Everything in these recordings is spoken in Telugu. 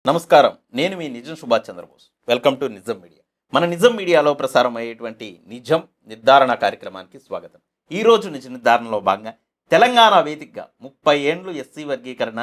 నమస్కారం. నేను మీ నిజం సుభాష్ చంద్రబోస్. వెల్కమ్ టు నిజం మీడియా. మన నిజం మీడియాలో ప్రసారం అయ్యేటువంటి నిజం నిర్ధారణ కార్యక్రమానికి స్వాగతం. ఈరోజు నిజ నిర్ధారణలో భాగంగా తెలంగాణ వేదికగా 30 ఏండ్లు ఎస్సీ వర్గీకరణ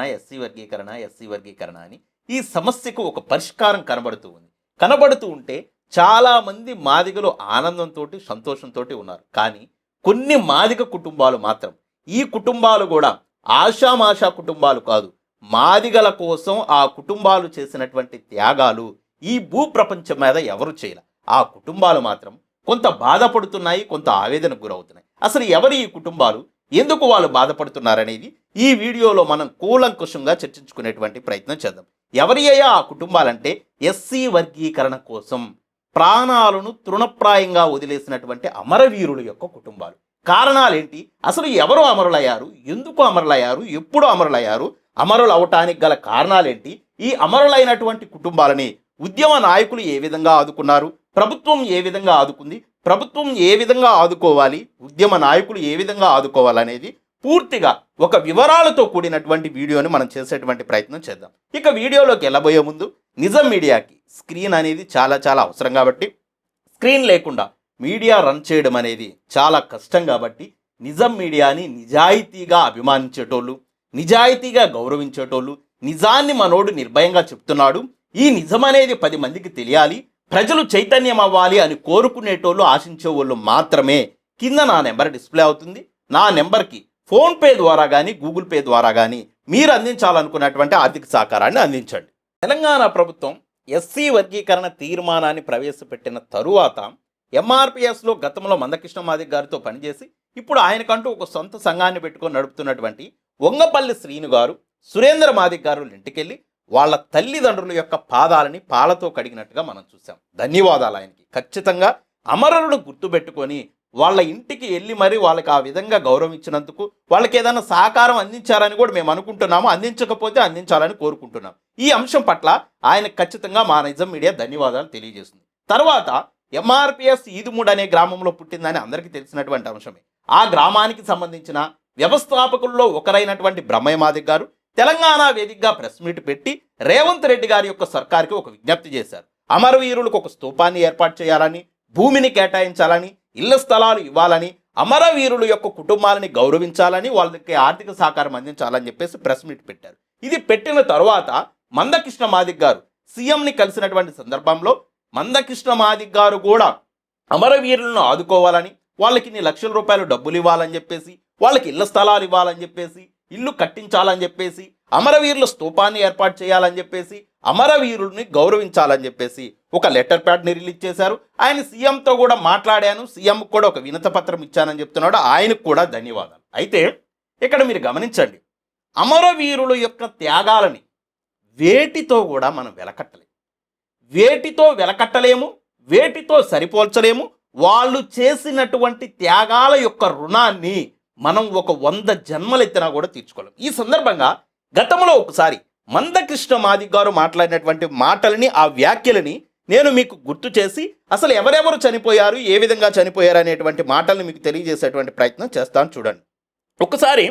అని ఈ సమస్యకు ఒక పరిష్కారం కనబడుతూ ఉంటే చాలామంది మాదిగలు ఆనందంతో సంతోషంతో ఉన్నారు. కానీ కొన్ని మాదిగ కుటుంబాలు మాత్రం ఈ కుటుంబాలు కూడా ఆషామాషా కుటుంబాలు కాదు, మాదిగల కోసం ఆ కుటుంబాలు చేసినటువంటి త్యాగాలు ఈ భూప్రపంచం మీద ఎవరు చేయలే. ఆ కుటుంబాలు మాత్రం కొంత బాధపడుతున్నాయి, కొంత ఆవేదనకు గురవుతున్నాయి. అసలు ఎవరు ఈ కుటుంబాలు, ఎందుకు వాళ్ళు బాధపడుతున్నారనేది ఈ వీడియోలో మనం కూలంకుషంగా చర్చించుకునేటువంటి ప్రయత్నం చేద్దాం. ఎవరి అయ్యా ఆ కుటుంబాలంటే ఎస్సీ వర్గీకరణ కోసం ప్రాణాలను తృణప్రాయంగా వదిలేసినటువంటి అమరవీరుల యొక్క కుటుంబాలు. కారణాలేంటి, అసలు ఎవరు అమరులయ్యారు, ఎందుకు అమరులయ్యారు, ఎప్పుడు అమరులయ్యారు, అమరులు అవటానికి గల కారణాలేంటి, ఈ అమరులైనటువంటి కుటుంబాలని ఉద్యమ నాయకులు ఏ విధంగా ఆదుకున్నారు, ప్రభుత్వం ఏ విధంగా ఆదుకుంది, ప్రభుత్వం ఏ విధంగా ఆదుకోవాలి, ఉద్యమ నాయకులు ఏ విధంగా ఆదుకోవాలనేది పూర్తిగా ఒక వివరాలతో కూడినటువంటి వీడియోని మనం చేసేటువంటి ప్రయత్నం చేద్దాం. ఇక వీడియోలోకి వెళ్ళబోయే ముందు నిజం మీడియాకి స్క్రీన్ అనేది చాలా అవసరం కాబట్టి, స్క్రీన్ లేకుండా మీడియా రన్ చేయడం అనేది చాలా కష్టం కాబట్టి, నిజం మీడియాని నిజాయితీగా అభిమానించేటోళ్ళు, నిజాయితీగా గౌరవించేటోళ్ళు, నిజాన్ని మనోడు నిర్భయంగా చెప్తున్నాడు, ఈ నిజం అనేది 10 మందికి తెలియాలి, ప్రజలు చైతన్యం అవ్వాలి అని కోరుకునేటోళ్ళు, ఆశించే వాళ్ళు మాత్రమే కింద నా నెంబర్ డిస్ప్లే అవుతుంది. నా నెంబర్కి ఫోన్పే ద్వారా కానీ గూగుల్ పే ద్వారా కానీ మీరు అందించాలనుకున్నటువంటి ఆర్థిక సహకారాన్ని అందించండి. తెలంగాణ ప్రభుత్వం ఎస్సీ వర్గీకరణ తీర్మానాన్ని ప్రవేశపెట్టిన తరువాత ఎంఆర్పిఎస్లో గతంలో మందకృష్ణ మాదిగ గారితో పనిచేసి ఇప్పుడు ఆయనకంటూ ఒక సొంత సంఘాన్ని పెట్టుకొని నడుపుతున్నటువంటి వంగపల్లి శ్రీను గారు, సురేంద్ర మాదిగ గారు ఇంటికెళ్ళి వాళ్ళ తల్లిదండ్రుల యొక్క పాదాలని పాలతో కడిగినట్టుగా మనం చూసాం. ధన్యవాదాలు ఆయనకి. ఖచ్చితంగా అమరులను గుర్తుపెట్టుకొని వాళ్ళ ఇంటికి వెళ్ళి మరి వాళ్ళకి ఆ విధంగా గౌరవం ఇచ్చినందుకు వాళ్ళకి ఏదైనా సహకారం అందించారని కూడా మేము అనుకుంటున్నాము, అందించకపోతే అందించాలని కోరుకుంటున్నాం. ఈ అంశం పట్ల ఆయన ఖచ్చితంగా మా నిజం మీడియా ధన్యవాదాలు తెలియజేస్తుంది. తర్వాత ఎంఆర్పిఎస్ ఈదుమూడ్ అనే గ్రామంలో పుట్టిందని అందరికీ తెలిసినటువంటి అంశమే. ఆ గ్రామానికి సంబంధించిన వ్యవస్థాపకుల్లో ఒకరైనటువంటి బ్రహ్మయ్య మాదిగ గారు తెలంగాణ వేదికగా ప్రెస్ మీట్ పెట్టి రేవంత్ రెడ్డి గారి యొక్క సర్కార్కి ఒక విజ్ఞప్తి చేశారు. అమరవీరులకు ఒక స్తూపాన్ని ఏర్పాటు చేయాలని, భూమిని కేటాయించాలని, ఇళ్ల స్థలాలు ఇవ్వాలని, అమరవీరుల యొక్క కుటుంబాలని గౌరవించాలని, వాళ్ళకి ఆర్థిక సహకారం అందించాలని చెప్పేసి ప్రెస్ మీట్ పెట్టారు. ఇది పెట్టిన తరువాత మందకృష్ణ మాదిగ గారు సీఎంని కలిసినటువంటి సందర్భంలో మందకృష్ణ మాదిగ గారు కూడా అమరవీరులను ఆదుకోవాలని, వాళ్ళకి ఇన్ని లక్షల రూపాయలు డబ్బులు ఇవ్వాలని చెప్పేసి, వాళ్ళకి ఇళ్ల స్థలాలు ఇవ్వాలని చెప్పేసి, ఇల్లు కట్టించాలని చెప్పేసి, అమరవీరుల స్తూపాన్ని ఏర్పాటు చేయాలని చెప్పేసి, అమరవీరుల్ని గౌరవించాలని చెప్పేసి ఒక లెటర్ ప్యాడ్ని రిలీజ్ చేశారు. ఆయన సీఎంతో కూడా మాట్లాడాను, సీఎంకి కూడా ఒక వినతపత్రం ఇచ్చానని చెప్తున్నాడు. ఆయనకు కూడా ధన్యవాదాలు. అయితే ఇక్కడ మీరు గమనించండి, అమరవీరుల యొక్క త్యాగాలని వేటితో కూడా మనం వెలకట్టలేము, వేటితో సరిపోల్చలేము. వాళ్ళు చేసినటువంటి త్యాగాల యొక్క రుణాన్ని మనం ఒక 100 జన్మలు ఎత్తినా కూడా తీర్చుకోలేం. ఈ సందర్భంగా గతంలో ఒకసారి మందకృష్ణ మాదిగ గారు మాట్లాడినటువంటి మాటలని, ఆ వ్యాఖ్యలని నేను మీకు గుర్తు చేసి అసలు ఎవరెవరు చనిపోయారు, ఏ విధంగా చనిపోయారు అనేటువంటి మాటల్ని మీకు తెలియజేసేటువంటి ప్రయత్నం చేస్తాను. చూడండి, ఒకసారి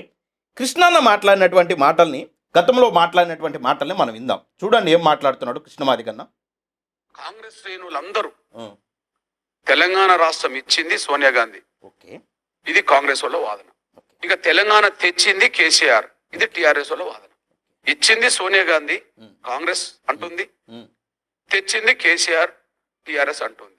కృష్ణన్న మాట్లాడినటువంటి మాటల్ని, గతంలో మాట్లాడినటువంటి మాటల్ని మనం విందాం. చూడండి ఏం మాట్లాడుతున్నాడు కృష్ణ మాదిగన్న. కాంగ్రెస్ శ్రేణులందరూ తెలంగాణ రాష్ట్రం ఇచ్చింది సోనియా గాంధీ, ఓకే, ఇది కాంగ్రెస్ వాళ్ళ వాదన. ఇక తెలంగాణ తెచ్చింది కేసీఆర్, ఇది టిఆర్ఎస్ వాళ్ళ వాదన. ఇచ్చింది సోనియా గాంధీ, కాంగ్రెస్ అంటుంది, తెచ్చింది కేసీఆర్, టిఆర్ఎస్ అంటుంది.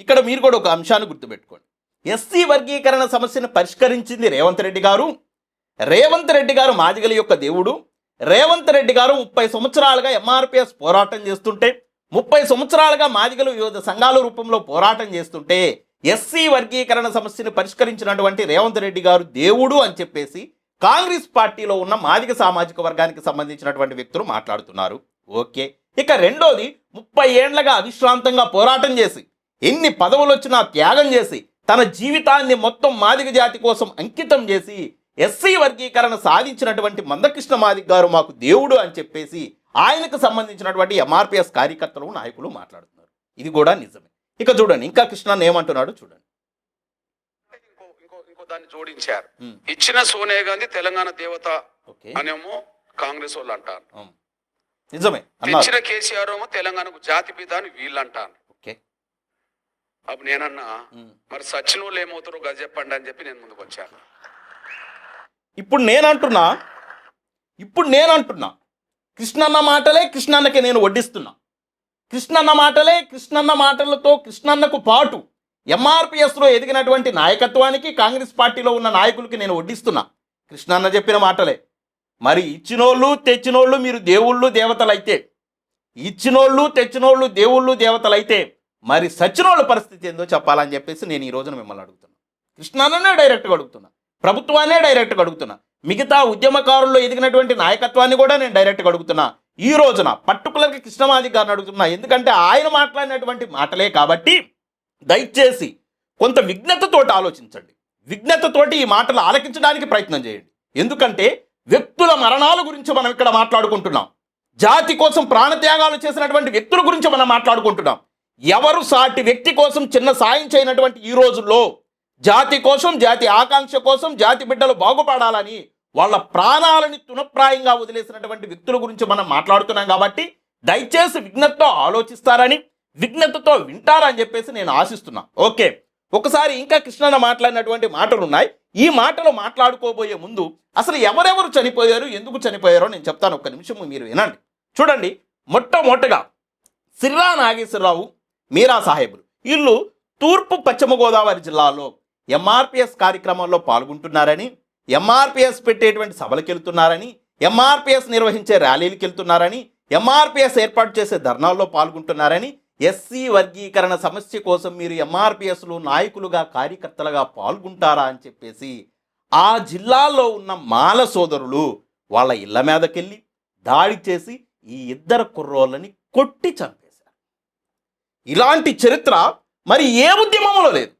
ఇక్కడ మీరు కూడా ఒక అంశాన్ని గుర్తుపెట్టుకోండి. ఎస్సీ వర్గీకరణ సమస్యను పరిష్కరించింది రేవంత్ రెడ్డి గారు. రేవంత్ రెడ్డి గారు మాదిగల యొక్క దేవుడు. రేవంత్ రెడ్డి గారు 30 సంవత్సరాలుగా ఎంఆర్పిఎస్ పోరాటం చేస్తుంటే, 30 సంవత్సరాలుగా మాదిగలు వివిధ సంఘాల రూపంలో పోరాటం చేస్తుంటే, ఎస్సీ వర్గీకరణ సమస్యను పరిష్కరించినటువంటి రేవంత్ రెడ్డి గారు దేవుడు అని చెప్పేసి కాంగ్రెస్ పార్టీలో ఉన్న మాదిగ సామాజిక వర్గానికి సంబంధించినటువంటి వ్యక్తులు మాట్లాడుతున్నారు. ఓకే, ఇక రెండోది, 30 ఏండ్లుగా అవిశ్రాంతంగా పోరాటం చేసి, ఎన్ని పదవులు వచ్చినా త్యాగం చేసి, తన జీవితాన్ని మొత్తం మాదిగ జాతి కోసం అంకితం చేసి ఎస్సీ వర్గీకరణ సాధించినటువంటి మందకృష్ణ మాదిగ గారు మాకు దేవుడు అని చెప్పేసి ఆయనకు సంబంధించినటువంటి ఎంఆర్పిఎస్ కార్యకర్తలు, నాయకులు మాట్లాడుతున్నారు. ఇది కూడా నిజమే. ఇక చూడండి, ఇంకా కృష్ణ ఏమంటున్నాడు చూడండి. ఇంకో దాన్ని జోడించారు. ఇచ్చిన సోనియా గాంధీ తెలంగాణ దేవత అనేమో కాంగ్రెస్ వాళ్ళు అంటారు, నిజమే అన్నారు. తెచ్చిన కేసీఆర్ ఏమో తెలంగాణకు జాతిపిత అని వీళ్ళు అంటాను. ఓకే. అప్పుడు నేనన్నా మరి సచిన వాళ్ళు ఏమవుతారో గది చెప్పండి అని చెప్పి నేను ముందుకు వచ్చాను. ఇప్పుడు నేనంటున్నా కృష్ణన్న మాటలే కృష్ణన్నకి నేను వడ్డిస్తున్నా. కృష్ణన్న మాటలే కృష్ణన్న మాటలతో కృష్ణన్నకు పాటు ఎంఆర్పిఎస్లో ఎదిగినటువంటి నాయకత్వానికి కాంగ్రెస్ పార్టీలో ఉన్న నాయకులకి నేను వడ్డిస్తున్నా. కృష్ణన్న చెప్పిన మాటలే. మరి ఇచ్చినోళ్ళు తెచ్చినోళ్ళు మీరు దేవుళ్ళు దేవతలైతే, ఇచ్చినోళ్ళు తెచ్చినోళ్ళు దేవుళ్ళు దేవతలైతే మరి సచ్చినోళ్ళ పరిస్థితి ఏందో చెప్పాలని చెప్పేసి నేను ఈ రోజున మిమ్మల్ని అడుగుతున్నా. కృష్ణన్ననే డైరెక్ట్గా అడుగుతున్నా, ప్రభుత్వాన్నే డైరెక్ట్గా అడుగుతున్నా, మిగతా ఉద్యమకారుల్లో ఎదిగినటువంటి నాయకత్వాన్ని కూడా నేను డైరెక్ట్గా అడుగుతున్నా. ఈ రోజున పర్టికులర్గా కృష్ణమాది గారిని అడుగుతున్నా. ఎందుకంటే ఆయన మాట్లాడినటువంటి మాటలే కాబట్టి దయచేసి కొంత విఘ్నతతోటి ఆలోచించండి, విఘ్నతతోటి ఈ మాటలు ఆలకించడానికి ప్రయత్నం చేయండి. ఎందుకంటే వ్యక్తుల మరణాల గురించి మనం ఇక్కడ మాట్లాడుకుంటున్నాం, జాతి కోసం ప్రాణత్యాగాలు చేసినటువంటి వ్యక్తుల గురించి మనం మాట్లాడుకుంటున్నాం. ఎవరు సాటి వ్యక్తి కోసం చిన్న సాయం చేయనటువంటి ఈ రోజుల్లో జాతి కోసం, జాతి ఆకాంక్ష కోసం, జాతి బిడ్డలు బాగుపడాలని వాళ్ళ ప్రాణాలని తునప్రాయంగా వదిలేసినటువంటి వ్యక్తుల గురించి మనం మాట్లాడుతున్నాం. కాబట్టి దయచేసి విఘ్నతతో ఆలోచిస్తారని, విఘ్నతతో వింటారని చెప్పేసి నేను ఆశిస్తున్నా. ఓకే, ఒకసారి ఇంకా కృష్ణన్న మాట్లాడినటువంటి మాటలు ఉన్నాయి. ఈ మాటలు మాట్లాడుకోబోయే ముందు అసలు ఎవరెవరు చనిపోయారు, ఎందుకు చనిపోయారో నేను చెప్తాను. ఒక్క నిమిషం మీరు వినండి. చూడండి, మొట్టమొదటగా సిర్రా నాగేశ్వరరావు, మీరా సాహెబులు, వీళ్ళు తూర్పు పశ్చిమ గోదావరి జిల్లాలో ఎంఆర్పిఎస్ కార్యక్రమాల్లో పాల్గొంటున్నారని, ఎంఆర్పిఎస్ పెట్టేటువంటి సభలకు వెళ్తున్నారని, ఎంఆర్పిఎస్ నిర్వహించే ర్యాలీలకు వెళ్తున్నారని, ఎంఆర్పిఎస్ ఏర్పాటు చేసే ధర్నాల్లో పాల్గొంటున్నారని, ఎస్సీ వర్గీకరణ సమస్య కోసం మీరు ఎంఆర్పిఎస్లో నాయకులుగా కార్యకర్తలుగా పాల్గొంటారా అని చెప్పేసి ఆ జిల్లాలో ఉన్న మాల సోదరులు వాళ్ళ ఇళ్ల మీదకెళ్ళి దాడి చేసి ఈ ఇద్దరు కుర్రోళ్ళని కొట్టి చంపేశారు. ఇలాంటి చరిత్ర మరి ఏ ఉద్యమంలో లేదు.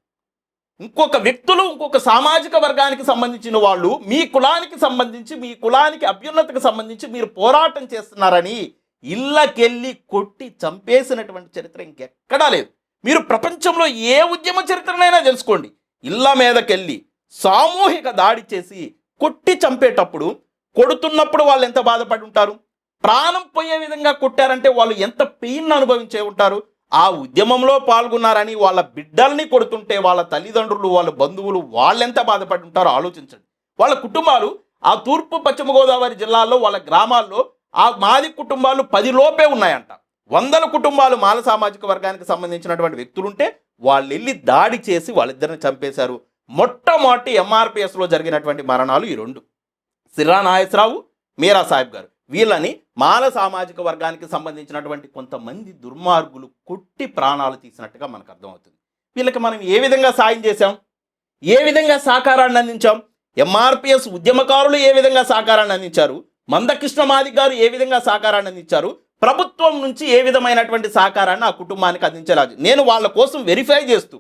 ఇంకొక వ్యక్తులు, ఇంకొక సామాజిక వర్గానికి సంబంధించిన వాళ్ళు మీ కులానికి సంబంధించి, మీ కులానికి అభ్యున్నతికి సంబంధించి మీరు పోరాటం చేస్తున్నారని ఇళ్ళకెళ్ళి కొట్టి చంపేసినటువంటి చరిత్ర ఇంకెక్కడా లేదు. మీరు ప్రపంచంలో ఏ ఉద్యమ చరిత్రనైనా తెలుసుకోండి. ఇళ్ళ మీదకెళ్ళి సామూహిక దాడి చేసి కొట్టి చంపేటప్పుడు, కొడుతున్నప్పుడు వాళ్ళు ఎంత బాధపడి ఉంటారు, ప్రాణం పోయే విధంగా కొట్టారంటే వాళ్ళు ఎంత పెయిన్ అనుభవించే ఉంటారు. ఆ ఉద్యమంలో పాల్గొన్నారని వాళ్ళ బిడ్డల్ని కొడుతుంటే వాళ్ళ తల్లిదండ్రులు, వాళ్ళ బంధువులు వాళ్ళెంత బాధపడి ఉంటారో ఆలోచించండి. వాళ్ళ కుటుంబాలు ఆ తూర్పు పశ్చిమ గోదావరి జిల్లాల్లో వాళ్ళ గ్రామాల్లో ఆ మాది కుటుంబాలు 10 లోపే ఉన్నాయంట. 100 కుటుంబాలు మాల సామాజిక వర్గానికి సంబంధించినటువంటి వ్యక్తులుంటే వాళ్ళు వెళ్ళి దాడి చేసి వాళ్ళిద్దరిని చంపేశారు. మొట్టమొదటి ఎంఆర్పిఎస్లో జరిగినటువంటి మరణాలు ఈ రెండు, సిర్రా నాగేశ్వరరావు, మీరా సాహెబ్ గారు. వీళ్ళని మాల సామాజిక వర్గానికి సంబంధించినటువంటి కొంతమంది దుర్మార్గులు కొట్టి ప్రాణాలు తీసినట్టుగా మనకు అర్థమవుతుంది. వీళ్ళకి మనం ఏ విధంగా సాయం చేశాం, ఏ విధంగా సహకారాన్ని అందించాం, ఎంఆర్పిఎస్ ఉద్యమకారులు ఏ విధంగా సహకారాన్ని అందించారు, మందకృష్ణ మాదిగ గారు ఏ విధంగా సహకారాన్ని అందించారు, ప్రభుత్వం నుంచి ఏ విధమైనటువంటి సహకారాన్ని ఆ కుటుంబానికి అందించేలా నేను వాళ్ళ కోసం వెరిఫై చేస్తూ,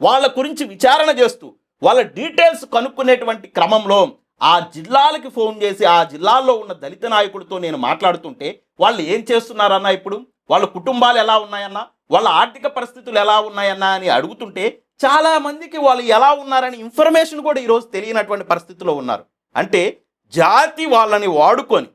వాళ్ళ గురించి విచారణ చేస్తూ, వాళ్ళ డీటెయిల్స్ కనుక్కునేటువంటి క్రమంలో ఆ జిల్లాలకి ఫోన్ చేసి ఆ జిల్లాల్లో ఉన్న దళిత నాయకులతో నేను మాట్లాడుతుంటే వాళ్ళు ఏం చేస్తున్నారన్నా, ఇప్పుడు వాళ్ళ కుటుంబాలు ఎలా ఉన్నాయన్నా, వాళ్ళ ఆర్థిక పరిస్థితులు ఎలా ఉన్నాయన్నా అని అడుగుతుంటే చాలామందికి వాళ్ళు ఎలా ఉన్నారని ఇన్ఫర్మేషన్ కూడా ఈరోజు తెలియనటువంటి పరిస్థితిలో ఉన్నారు. అంటే జాతి వాళ్ళని వాడుకొని,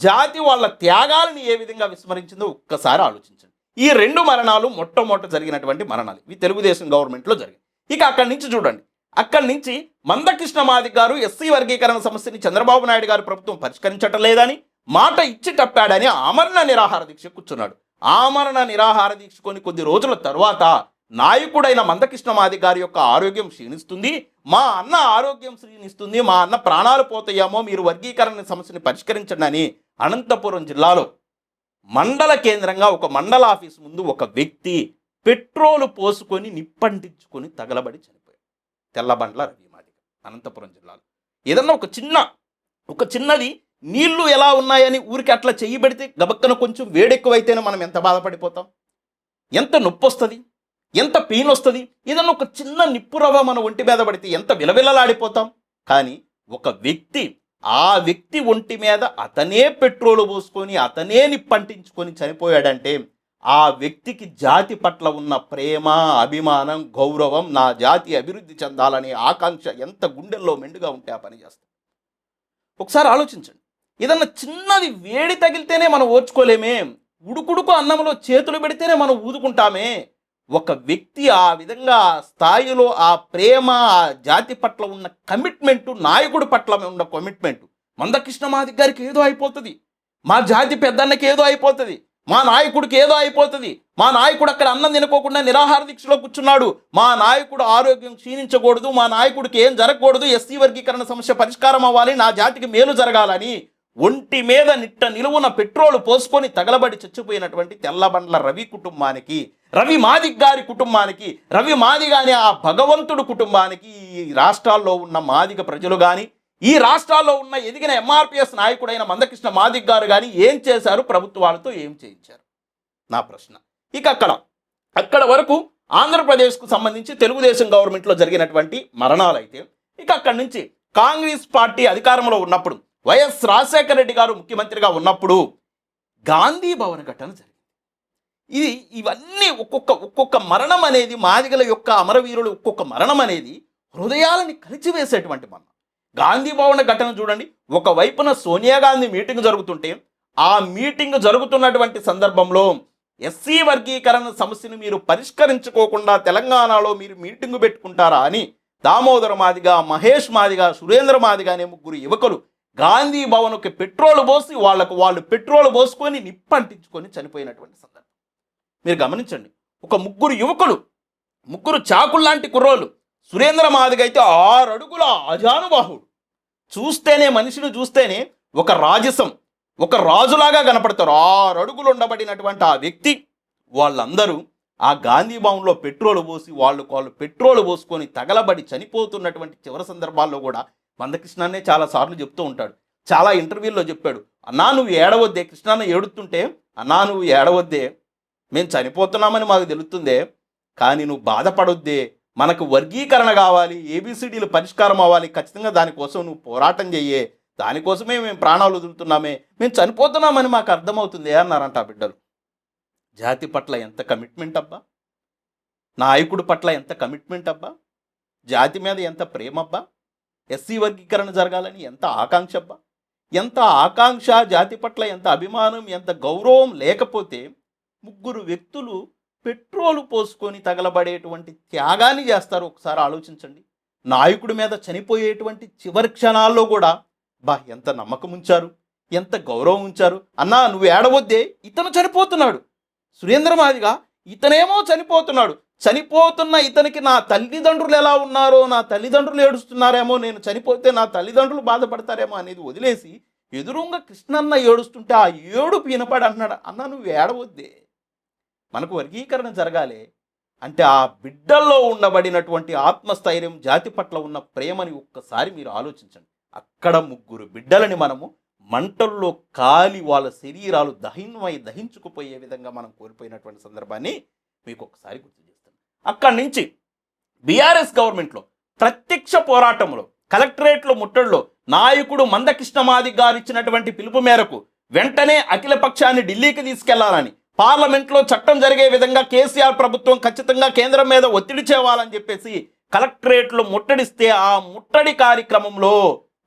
జాతి వాళ్ళ త్యాగాలని ఏ విధంగా విస్మరించిందో ఒక్కసారి ఆలోచించండి. ఈ 2 మరణాలు మొట్టమొదట జరిగినటువంటి మరణాలు ఇవి తెలుగుదేశం గవర్నమెంట్లో జరిగాయి. ఇక అక్కడి నుంచి చూడండి, అక్కడి నుంచి మందకృష్ణ మాదిగ గారు ఎస్సీ వర్గీకరణ సమస్యని చంద్రబాబు నాయుడు గారు ప్రభుత్వం పరిష్కరించటం లేదని మాట ఇచ్చి తప్పాడని ఆమరణ నిరాహార దీక్ష కూర్చున్నాడు. ఆమరణ నిరాహార దీక్ష కొద్ది రోజుల తర్వాత నాయకుడైన మందకృష్ణ మాదిగ గారి యొక్క ఆరోగ్యం క్షీణిస్తుంది, మా అన్న ఆరోగ్యం క్షీణిస్తుంది, మా అన్న ప్రాణాలు పోతాయేమో, మీరు వర్గీకరణ సమస్యని పరిష్కరించండి అని అనంతపురం జిల్లాలో మండల కేంద్రంగా ఒక మండల ఆఫీస్ ముందు ఒక వ్యక్తి పెట్రోలు పోసుకొని నిప్పంటించుకొని తగలబడి చనిపోయాడు. తెల్లబండ్ల రవి మాదిగ, అనంతపురం జిల్లాలో. ఏదన్నా ఒక చిన్నది నీళ్లు ఎలా ఉన్నాయని ఊరికి అట్లా చెయ్యి పెడితే గబక్కన కొంచెం వేడెక్కువైతేనే మనం ఎంత బాధపడిపోతాం, ఎంత నొప్పి వస్తుంది, ఎంత పెయిన్ వస్తుంది. ఏదన్నా ఒక చిన్న నిప్పురవ్వ మన ఒంటి మీద పడితే ఎంత విలవిలలాడిపోతాం. కానీ ఒక వ్యక్తి, ఆ వ్యక్తి ఒంటి మీద అతనే పెట్రోలు పోసుకొని అతనే నిప్పంటించుకొని చనిపోయాడంటే ఆ వ్యక్తికి జాతి పట్ల ఉన్న ప్రేమ, అభిమానం, గౌరవం, నా జాతి అభివృద్ధి చెందాలనే ఆకాంక్ష ఎంత గుండెల్లో మెండుగా ఉంటే ఆ పని చేస్తాం. ఒకసారి ఆలోచించండి. ఏదన్నా చిన్నది వేడి తగిలితేనే మనం ఓర్చుకోలేమే, ఉడుకుడుకు అన్నంలో చేతులు పెడితేనే మనం ఊదుకుంటామే. ఒక వ్యక్తి ఆ విధంగా ఆ స్థాయిలో ఆ ప్రేమ, ఆ జాతి పట్ల ఉన్న కమిట్మెంటు, నాయకుడి పట్ల ఉన్న కమిట్మెంటు, మందకృష్ణ మాదిగ గారికి ఏదో అయిపోతుంది, మా జాతి పెద్దన్నకి ఏదో అయిపోతుంది, మా నాయకుడికి ఏదో అయిపోతుంది, మా నాయకుడు అక్కడ అన్నం తినుకోకుండా నిరాహార దీక్షలో కూర్చున్నాడు, మా నాయకుడు ఆరోగ్యం క్షీణించకూడదు, మా నాయకుడికి ఏం జరగకూడదు, ఎస్సీ వర్గీకరణ సమస్య పరిష్కారం అవ్వాలి, నా జాతికి మేలు జరగాలని ఒంటి మీద నిట్ట నిలువున పెట్రోలు పోసుకొని తగలబడి చచ్చిపోయినటువంటి తెల్లబండ్ల రవి కుటుంబానికి, రవి మాదిగ గారి కుటుంబానికి, రవి మాదిగ అనే ఆ భగవంతుడు కుటుంబానికి ఈ రాష్ట్రాల్లో ఉన్న మాదిగ ప్రజలు కానీ, ఈ రాష్ట్రాల్లో ఉన్న ఎదిగిన ఎంఆర్పిఎస్ నాయకుడైన మందకృష్ణ మాదిగ గారు కానీ ఏం చేశారు, ప్రభుత్వాలతో ఏం చేయించారు నా ప్రశ్న. ఇక అక్కడ వరకు ఆంధ్రప్రదేశ్కు సంబంధించి తెలుగుదేశం గవర్నమెంట్లో జరిగినటువంటి మరణాలు అయితే, ఇక అక్కడి నుంచి కాంగ్రెస్ పార్టీ అధికారంలో ఉన్నప్పుడు, వైఎస్ రాజశేఖర రెడ్డి గారు ముఖ్యమంత్రిగా ఉన్నప్పుడు గాంధీ భవన్ ఘటన జరిగింది. ఇవన్నీ ఒక్కొక్క మరణం అనేది, మాదిగల యొక్క అమరవీరులు ఒక్కొక్క మరణం అనేది హృదయాలని కలిచివేసేటువంటి మరణం. గాంధీ భవన్ ఘటన చూడండి, ఒకవైపున సోనియా గాంధీ మీటింగ్ జరుగుతుంటే, ఆ మీటింగ్ జరుగుతున్నటువంటి సందర్భంలో ఎస్సీ వర్గీకరణ సమస్యను మీరు పరిష్కరించుకోకుండా తెలంగాణలో మీరు మీటింగు పెట్టుకుంటారా అని దామోదర మాదిగ, మహేష్ మాదిగ, సురేంద్ర మాదిగ అనే ముగ్గురు యువకులు గాంధీ భవన్కి పెట్రోల్ పోసి వాళ్ళు పెట్రోల్ పోసుకొని నిప్పంటించుకొని చనిపోయినటువంటి సందర్భం మీరు గమనించండి. ఒక ముగ్గురు యువకులు, ముగ్గురు చాకుల్లాంటి కుర్రోళ్ళు. సురేంద్ర మాదిగ అయితే 6 అడుగుల అజానుబాహుడు, చూస్తేనే మనిషిని చూస్తేనే ఒక రాజసం, ఒక రాజులాగా కనపడతారు. 6 అడుగులు ఉండబడినటువంటి ఆ వ్యక్తి, వాళ్ళందరూ ఆ గాంధీ భవన్లో పెట్రోల్ పోసి వాళ్ళు పెట్రోల్ పోసుకొని తగలబడి చనిపోతున్నటువంటి చివరి సందర్భాల్లో కూడా మందకృష్ణనే చాలాసార్లు చెప్తూ ఉంటాడు, చాలా ఇంటర్వ్యూల్లో చెప్పాడు, అన్నా నువ్వు ఏడవద్దే, కృష్ణన్న ఏడుతుంటే అన్నా నువ్వు ఏడవద్దే, మేము చనిపోతున్నామని మాకు తెలుస్తుందే, కానీ నువ్వు బాధపడొద్దే, మనకు వర్గీకరణ కావాలి, ఏబిసిడీలు పరిష్కారం అవ్వాలి, ఖచ్చితంగా దానికోసం నువ్వు పోరాటం చెయ్యే, దానికోసమే మేము ప్రాణాలు వదులుతున్నామే, మేము చనిపోతున్నామని మాకు అర్థమవుతుంది అన్నారంట ఆ బిడ్డలు. జాతి పట్ల ఎంత కమిట్మెంట్ అబ్బా, నాయకుడి పట్ల ఎంత కమిట్మెంట్ అబ్బా, జాతి మీద ఎంత ప్రేమ అబ్బా, ఎస్సీ వర్గీకరణ జరగాలని ఎంత ఆకాంక్ష అబ్బా, ఎంత ఆకాంక్ష, జాతి పట్ల ఎంత అభిమానం, ఎంత గౌరవం లేకపోతే ముగ్గురు వ్యక్తులు పెట్రోలు పోసుకొని తగలబడేటువంటి త్యాగాన్ని చేస్తారు. ఒకసారి ఆలోచించండి. నాయకుడి మీద చనిపోయేటువంటి చివరి క్షణాల్లో కూడా ఎంత నమ్మకం ఉంచారు, ఎంత గౌరవం ఉంచారు. అన్నా నువ్వు ఏడవద్దే, ఇతను చనిపోతున్నాడు, సురేంద్ర మాదిగ ఇతనేమో చనిపోతున్నాడు, చనిపోతున్న ఇతనికి నా తల్లిదండ్రులు ఎలా ఉన్నారో, నా తల్లిదండ్రులు ఏడుస్తున్నారేమో, నేను చనిపోతే నా తల్లిదండ్రులు బాధపడతారేమో అనేది వదిలేసి ఎదురుంగా కృష్ణన్న ఏడుస్తుంటే ఆ ఏడుపు వినపడి అన్నాడు, అన్నా నువ్వు ఏడవద్దే, మనకు వర్గీకరణ జరగాలి అంటే ఆ బిడ్డల్లో ఉండబడినటువంటి ఆత్మస్థైర్యం, జాతి పట్ల ఉన్న ప్రేమని ఒక్కసారి మీరు ఆలోచించండి. అక్కడ ముగ్గురు బిడ్డలని మనము మంటల్లో కాలి వాళ్ళ శరీరాలు దహించుకుపోయే విధంగా మనం కోల్పోయినటువంటి సందర్భాన్ని మీకు ఒకసారి గుర్తు చేస్తాను. అక్కడి నుంచి బీఆర్ఎస్ గవర్నమెంట్లో ప్రత్యక్ష పోరాటంలో, కలెక్టరేట్లో ముట్టడిలో నాయకుడు మందకృష్ణ మాదిగ గారు ఇచ్చినటువంటి పిలుపు మేరకు వెంటనే అఖిల పక్షాన్ని ఢిల్లీకి తీసుకెళ్లాలని, పార్లమెంట్లో చట్టం జరిగే విధంగా కేసీఆర్ ప్రభుత్వం ఖచ్చితంగా కేంద్రం మీద ఒత్తిడి చేయాలని చెప్పేసి కలెక్టరేట్లో ముట్టడిస్తే, ఆ ముట్టడి కార్యక్రమంలో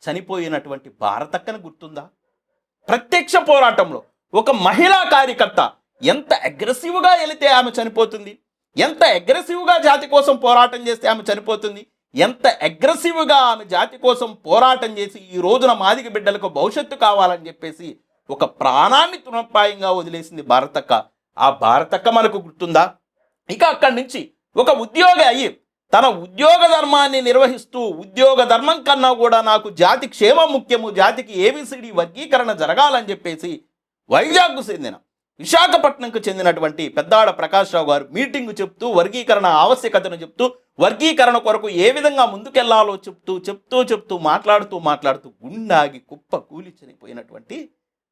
చనిపోయినటువంటి భారతక్కని గుర్తుందా? ప్రత్యక్ష పోరాటంలో ఒక మహిళా కార్యకర్త ఎంత అగ్రెసివ్గా వెళితే ఆమె చనిపోతుంది, ఎంత అగ్రెసివ్గా జాతి కోసం పోరాటం చేస్తే ఆమె చనిపోతుంది, ఎంత అగ్రెసివ్గా ఆమె జాతి కోసం పోరాటం చేసి ఈ రోజున మాదిగ బిడ్డలకు భవిష్యత్తు కావాలని చెప్పేసి ఒక ప్రాణాన్ని తృణప్రాయంగా వదిలేసింది భారతక్క. ఆ భారతక్క మనకు గుర్తుందా? ఇక అక్కడి నుంచి ఒక ఉద్యోగి అయ్యి తన ఉద్యోగ ధర్మాన్ని నిర్వహిస్తూ, ఉద్యోగ ధర్మం కన్నా కూడా నాకు జాతి క్షేమం ముఖ్యము, జాతికి ఏబిసిడి వర్గీకరణ జరగాలని చెప్పేసి వైజాగ్కు చెందిన, విశాఖపట్నంకు చెందినటువంటి పెద్దాడ ప్రకాష్ రావు గారు మీటింగ్ చెప్తూ, వర్గీకరణ ఆవశ్యకతను చెప్తూ, వర్గీకరణ కొరకు ఏ విధంగా ముందుకెళ్లాలో చెప్తూ మాట్లాడుతూ గుండాగి కుప్ప కూలి చనిపోయినటువంటి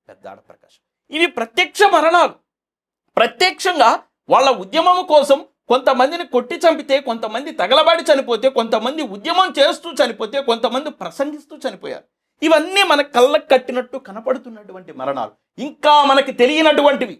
పెద్దాడ ప్రకాష్. ఇవి ప్రత్యక్ష మరణాలు. ప్రత్యక్షంగా వాళ్ళ ఉద్యమం కోసం కొంతమందిని కొట్టి చంపితే, కొంతమంది తగలబడి చనిపోతే, కొంతమంది ఉద్యమం చేస్తూ చనిపోతే, కొంతమంది ప్రసంగిస్తూ చనిపోయారు. ఇవన్నీ మన కళ్ళకు కట్టినట్టు కనపడుతున్నటువంటి మరణాలు. ఇంకా మనకి తెలియనటువంటివి,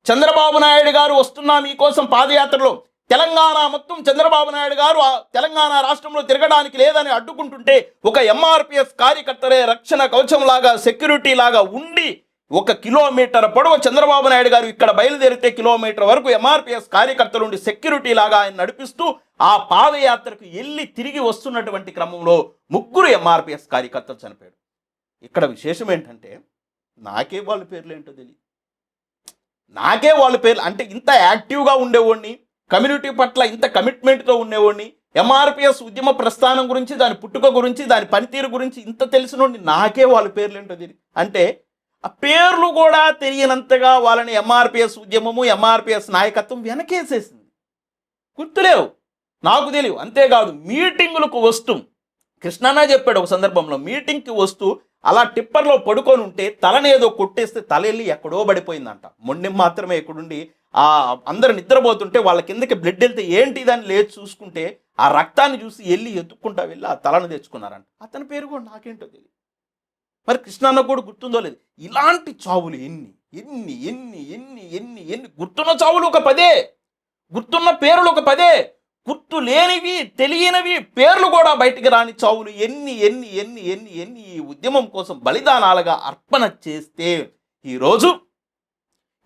చంద్రబాబు నాయుడు గారు వస్తున్నా మీకోసం పాదయాత్రలో తెలంగాణ మొత్తం చంద్రబాబు నాయుడు గారు ఆ తెలంగాణ రాష్ట్రంలో తిరగడానికి లేదని అడ్డుకుంటుంటే ఒక ఎంఆర్పిఎస్ కార్యకర్తలే రక్షణ కవచం లాగా సెక్యూరిటీ లాగా ఉండి 1 కిలోమీటర్ పొడవు చంద్రబాబు నాయుడు గారు ఇక్కడ బయలుదేరితే కిలోమీటర్ వరకు ఎంఆర్పిఎస్ కార్యకర్తలు ఉండి సెక్యూరిటీ లాగా ఆయన నడిపిస్తూ ఆ పాదయాత్రకు వెళ్ళి తిరిగి వస్తున్నటువంటి క్రమంలో 3 ఎంఆర్పిఎస్ కార్యకర్తలు చనిపోయారు. ఇక్కడ విశేషం ఏంటంటే నాకే వాళ్ళ పేర్లు ఏంటో తెలియదు. నాకే వాళ్ళ పేర్లు అంటే ఇంత యాక్టివ్గా ఉండేవాడిని, కమ్యూనిటీ పట్ల ఇంత కమిట్మెంట్తో ఉండేవాడిని, ఎంఆర్పిఎస్ ఉద్యమ ప్రస్థానం గురించి, దాని పుట్టుక గురించి, దాని పనితీరు గురించి ఇంత తెలిసినోడిని నాకే వాళ్ళ పేర్లు ఏంటో తెలియదు. అంటే ఆ పేర్లు కూడా తెలియనంతగా వాళ్ళని ఎంఆర్పిఎస్ ఉద్యమము, ఎంఆర్పిఎస్ నాయకత్వం వెనకేసేసింది. గుర్తులేవు, నాకు తెలియవు. అంతేకాదు మీటింగులకు వస్తూ కృష్ణన్న చెప్పాడు ఒక సందర్భంలో, మీటింగ్కి వస్తూ అలా టిప్పర్లో పడుకొని ఉంటే తలనేదో కొట్టేస్తే తల వెళ్ళి ఎక్కడో పడిపోయిందంట. మొండెం మాత్రమే ఇక్కడుండి అందరు నిద్రపోతుంటే వాళ్ళ కిందకి బ్లడ్ వెళ్తే ఏంటి దాన్ని లేచి చూసుకుంటే ఆ రక్తాన్ని చూసి వెళ్ళి ఎత్తుక్కుంటా వెళ్ళి ఆ తలను తెచ్చుకున్నారంట. అతని పేరు కూడా నాకేంటో తెలియదు. మరి కృష్ణన్న కూడా గుర్తుందో లేదు. ఇలాంటి చావులు ఎన్ని ఎన్ని ఎన్ని ఎన్ని ఎన్ని ఎన్ని గుర్తున్న చావులు ఒక 10, గుర్తున్న పేర్లు ఒక 10, గుర్తు లేనివి తెలియనివి పేర్లు కూడా బయటికి రాని చావులు ఎన్ని ఎన్ని ఎన్ని ఎన్ని ఎన్ని ఈ ఉద్యమం కోసం బలిదానాలుగా అర్పణ చేస్తే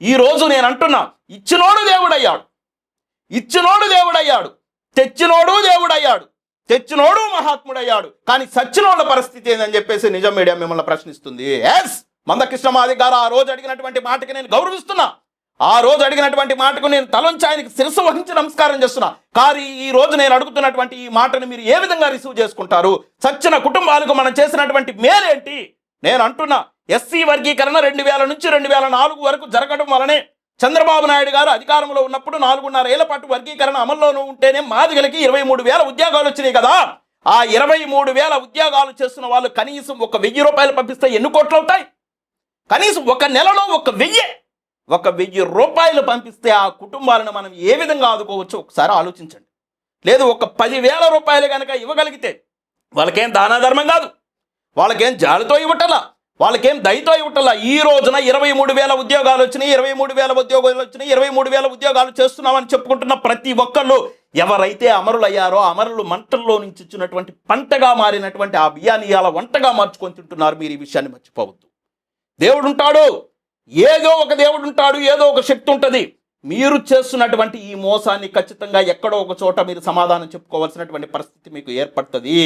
ఈరోజు నేను అంటున్నా, ఇచ్చినోడు దేవుడయ్యాడు, ఇచ్చినోడు దేవుడయ్యాడు, తెచ్చినోడు దేవుడయ్యాడు, తెచ్చినోడు మహాత్ముడయ్యాడు. కానీ సచ్చినోళ్ళ పరిస్థితి ఏందని చెప్పేసి నిజం మీడియా మిమ్మల్ని ప్రశ్నిస్తుంది. ఎస్, మందకృష్ణ మాదిగ గారు ఆ రోజు అడిగినటువంటి మాటకి నేను గౌరవిస్తున్నా. ఆ రోజు అడిగినటువంటి మాటకు నేను తలంచి ఆయనకి శిరస్సు వహించి నమస్కారం చేస్తున్నా. కానీ ఈ రోజు నేను అడుగుతున్నటువంటి ఈ మాటను మీరు ఏ విధంగా రిసీవ్ చేసుకుంటారు? సచ్చిన కుటుంబాలకు మనం చేసినటువంటి మేలేంటి? నేను అంటున్నా, ఎస్సీ వర్గీకరణ 2000 నుంచి 2004 వరకు జరగడం వలనే చంద్రబాబు నాయుడు గారు అధికారంలో ఉన్నప్పుడు 4.5 ఏళ్ల పాటు వర్గీకరణ అమల్లోనూ ఉంటేనే మాదిగలకి 23,000 ఉద్యోగాలు వచ్చినాయి కదా. ఆ 23,000 ఉద్యోగాలు చేస్తున్న వాళ్ళు కనీసం 1,000 రూపాయలు పంపిస్తే ఎన్ని కోట్లు అవుతాయి? కనీసం ఒక నెలలో 1,000 రూపాయలు పంపిస్తే ఆ కుటుంబాలను మనం ఏ విధంగా ఆదుకోవచ్చో ఒకసారి ఆలోచించండి. లేదు, ఒక 10,000 రూపాయలు కనుక ఇవ్వగలిగితే వాళ్ళకేం దానాధర్మం కాదు, వాళ్ళకేం జాలితో ఇవ్వటలా, వాళ్ళకేం దయతో ఇవ్వటలా. ఈ రోజున 23,000 ఉద్యోగాలు వచ్చినాయి, 23,000 ఉద్యోగాలు వచ్చినాయి, 23,000 ఉద్యోగాలు చేస్తున్నామని చెప్పుకుంటున్న ప్రతి ఒక్కళ్ళు ఎవరైతే అమరులయ్యారో, అమరులు మంటల్లో నుంచి ఇచ్చినటువంటి పంటగా మారినటువంటి ఆ బియ్యాన్ని ఇవాళ వంటగా మార్చుకొని తింటున్నారు. మీరు ఈ విషయాన్ని మర్చిపోవద్దు. దేవుడు ఉంటాడు, ఏదో ఒక దేవుడు ఉంటాడు, ఏదో ఒక శక్తి ఉంటుంది. మీరు చేస్తున్నటువంటి ఈ మోసాన్ని ఖచ్చితంగా ఎక్కడో ఒక చోట మీరు సమాధానం చెప్పుకోవాల్సినటువంటి పరిస్థితి మీకు ఏర్పడుతుంది.